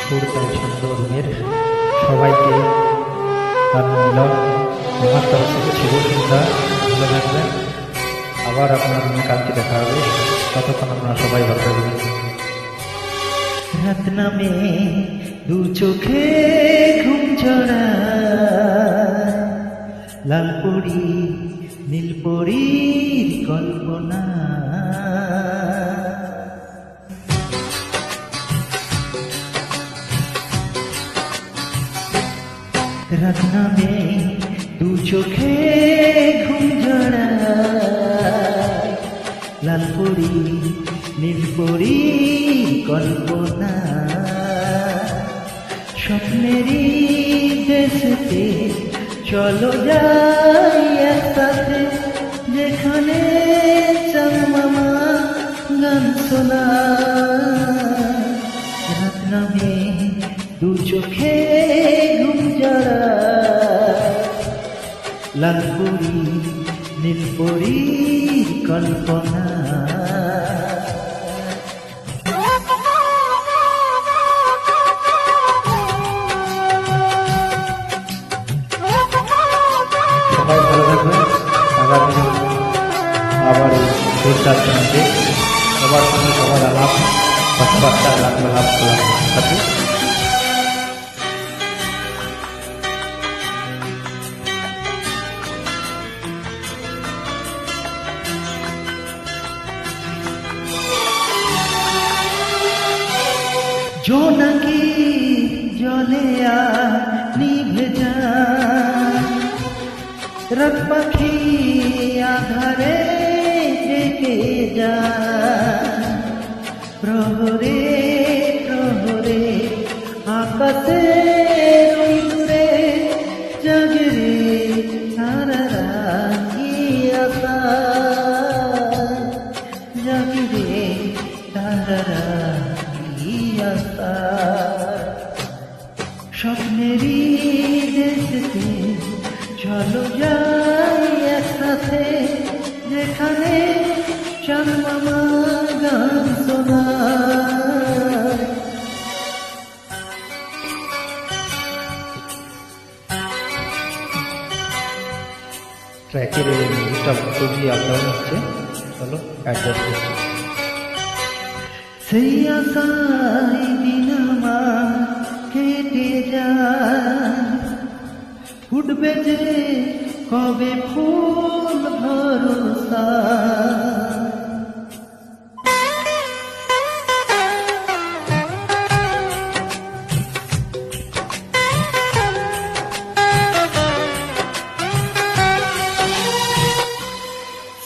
সুর তাল ছন্দ রুমের সবাইকে তার মিলন আমার তরফ থেকে শুভ সন্ধ্যা। ভালো থাকবেন, আবার আপনার রুমে কালকে দেখা হবে। ততক্ষণ আপনারা সবাই ভালো থাকবেন। রাত নামে দু চোখে ঘুম ঝরা, লাল পরি নীল পরীর কল্পনা। রাত নামে দু চোখে ঘুম ঝরা, লাল পরি নীল পরীর কল্পনা। স্বপ্নেরই দেশেতে চলো যাই একসাথে, যেখানে চাঁদ মামা গান শোনা। রাত নামে দু চোখে ঘুম ঝরা, লাল পরি নীল পরীর কল্পনা। সবাই ভালো থাকবেন। আগামী আবার সুরতাল ছন্দে সবার সঙ্গে সবার আলাপ কথাবার্তা আলাপ সাথে। জোনাকি জলে নিভে যায়, রাত পাখি আধারে ডেকে যায়। প্রহরে প্রহরে আকাশে দূরে জাগে রে তারারা কি আশা, জাগে রে তারারা কি আশা। স্বপ্নেরই দেশেতে চলো যাই একসাথে, যেখানে চাঁদ মামা গান শোনায়। ট্র্যাকের মিউজিকটা খুবই আপডাউন হচ্ছে, চলো অ্যাডজাস্ট করছি। সেই আশায় দিন আমার কেটে যায়, ফুটবে যে কবে ফুল ভরসা।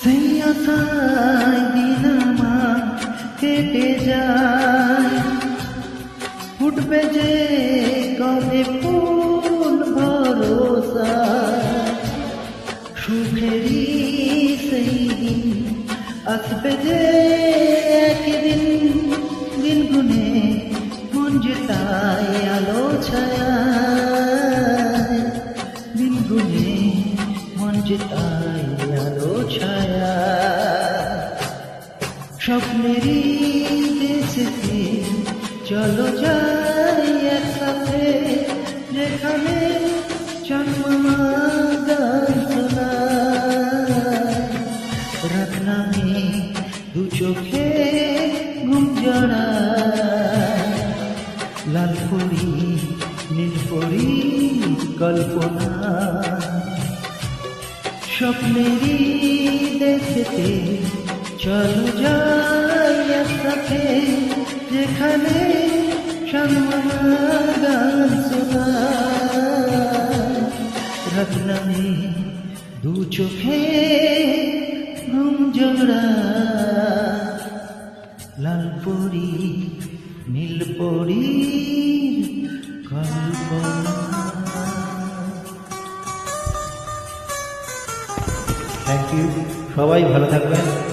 সেই আশায় দিন আমার কেটে যায়, ফুটবে যে কবে ফুল ভরসা। সুখেরই সেই দিন আসবে যে একদিন, দিন গুনে মন যেতায় আলো ছায়া, দিন গুনে মন যেতায় আলো ছায়া। স্বপ্নেরই দেশেতে চলো যাই একসাথে, যেখানে চাঁদ মামা গান শোনায়। রাত নামে দু চোখে ঘুম ঝরা, লাল পরি নীল পরীর কল্পনা। স্বপ্নেরই দেশেতে চলো যাই একসাথে, যেখানে চাঁদ মামা গান শোনায়। রাত নামে দু চোখে ঘুম ঝরা, লাল পরি নীল পরীর কল্পনা। থ্যাংক ইউ, সবাই ভালো থাকবেন।